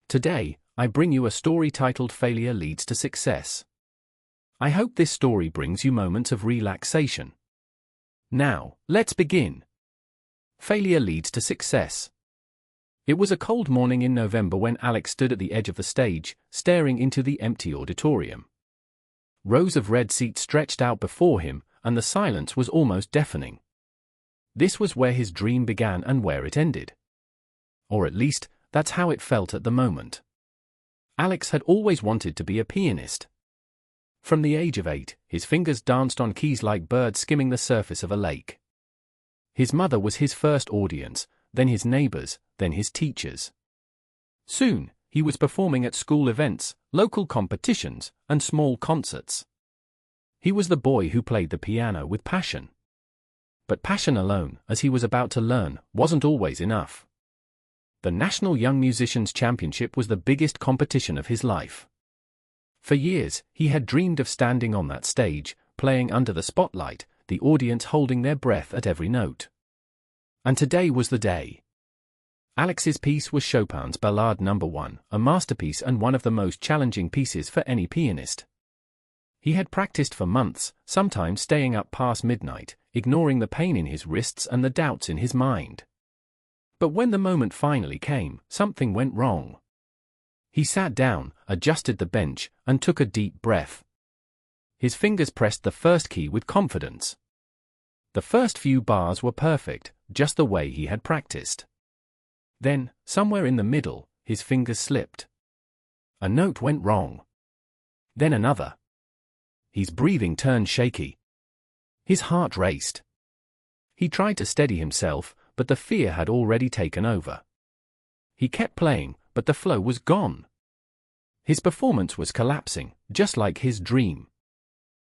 Today, I bring you a story titled Failure Leads to Success. I hope this story brings you moments of relaxation. Now, let's begin. Failure leads to success. It was a cold morning in November when Alex stood at the edge of the stage, staring into the empty auditorium. Rows of red seats stretched out before him, and the silence was almost deafening. This was where his dream began and where it ended. Or at least, that's how it felt at the moment. Alex had always wanted to be a pianist. From the age of 8, his fingers danced on keys like birds skimming the surface of a lake. His mother was his first audience, then his neighbors, then his teachers. Soon, he was performing at school events, local competitions, and small concerts. He was the boy who played the piano with passion. But passion alone, as he was about to learn, wasn't always enough. The National Young Musicians Championship was the biggest competition of his life. For years, he had dreamed of standing on that stage, playing under the spotlight, the audience holding their breath at every note. And today was the day. Alex's piece was Chopin's Ballade No. 1, a masterpiece and one of the most challenging pieces for any pianist. He had practiced for months, sometimes staying up past midnight, ignoring the pain in his wrists and the doubts in his mind. But when the moment finally came, something went wrong. He sat down, adjusted the bench, and took a deep breath. His fingers pressed the first key with confidence. The first few bars were perfect, just the way he had practiced. Then, somewhere in the middle, his fingers slipped. A note went wrong. Then another. His breathing turned shaky. His heart raced. He tried to steady himself, but the fear had already taken over. He kept playing, but the flow was gone. His performance was collapsing, just like his dream.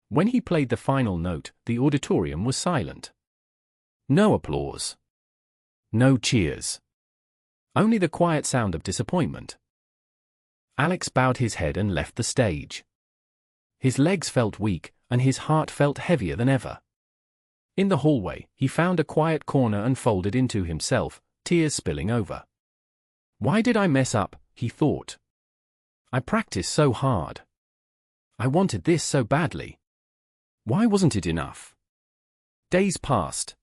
When he played the final note, the auditorium was silent. No applause. No cheers. Only the quiet sound of disappointment. Alex bowed his head and left the stage. His legs felt weak, and his heart felt heavier than ever. In the hallway, he found a quiet corner and folded into himself, tears spilling over. Why did I mess up, he thought. I practiced so hard. I wanted this so badly. Why wasn't it enough? Days passed.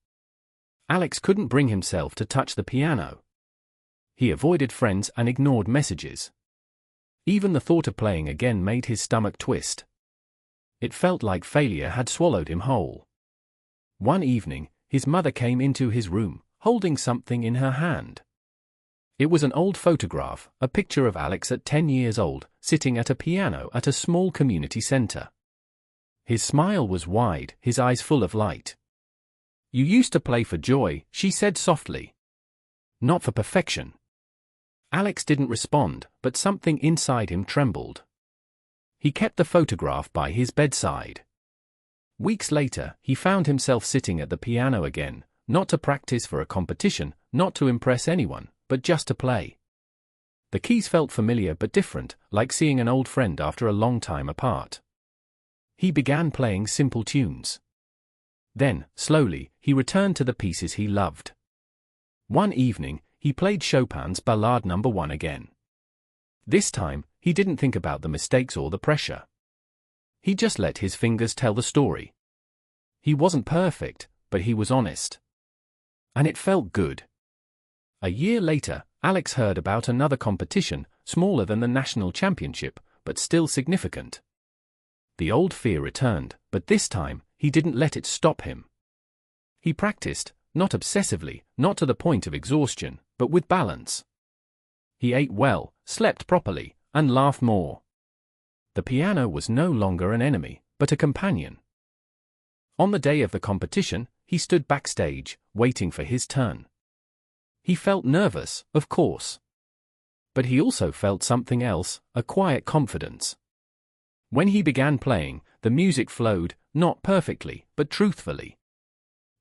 Alex couldn't bring himself to touch the piano. He avoided friends and ignored messages. Even the thought of playing again made his stomach twist. It felt like failure had swallowed him whole. One evening, his mother came into his room, holding something in her hand. It was an old photograph, a picture of Alex at 10 years old, sitting at a piano at a small community center. His smile was wide, his eyes full of light. "You used to play for joy," she said softly. "Not for perfection." Alex didn't respond, but something inside him trembled. He kept the photograph by his bedside. Weeks later, he found himself sitting at the piano again, not to practice for a competition, not to impress anyone, but just to play. The keys felt familiar but different, like seeing an old friend after a long time apart. He began playing simple tunes. Then, slowly, he returned to the pieces he loved. One evening, he played Chopin's Ballade No. 1 again. This time, he didn't think about the mistakes or the pressure. He just let his fingers tell the story. He wasn't perfect, but he was honest. And it felt good. A year later, Alex heard about another competition, smaller than the national championship, but still significant. The old fear returned, but this time, he didn't let it stop him. He practiced, not obsessively, not to the point of exhaustion, but with balance. He ate well, slept properly, and laughed more. The piano was no longer an enemy, but a companion. On the day of the competition, he stood backstage, waiting for his turn. He felt nervous, of course. But he also felt something else, a quiet confidence. When he began playing, the music flowed, not perfectly, but truthfully.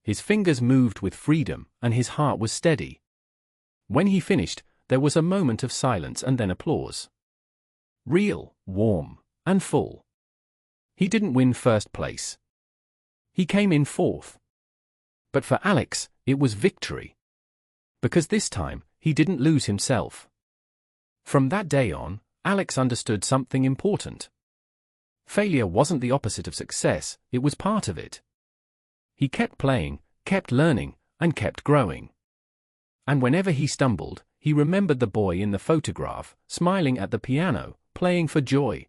His fingers moved with freedom, and his heart was steady. When he finished, there was a moment of silence and then applause. Real, warm, and full. He didn't win first place. He came in fourth. But for Alex, it was victory. Because this time, he didn't lose himself. From that day on, Alex understood something important. Failure wasn't the opposite of success, it was part of it. He kept playing, kept learning, and kept growing. And whenever he stumbled, he remembered the boy in the photograph, smiling at the piano, playing for joy.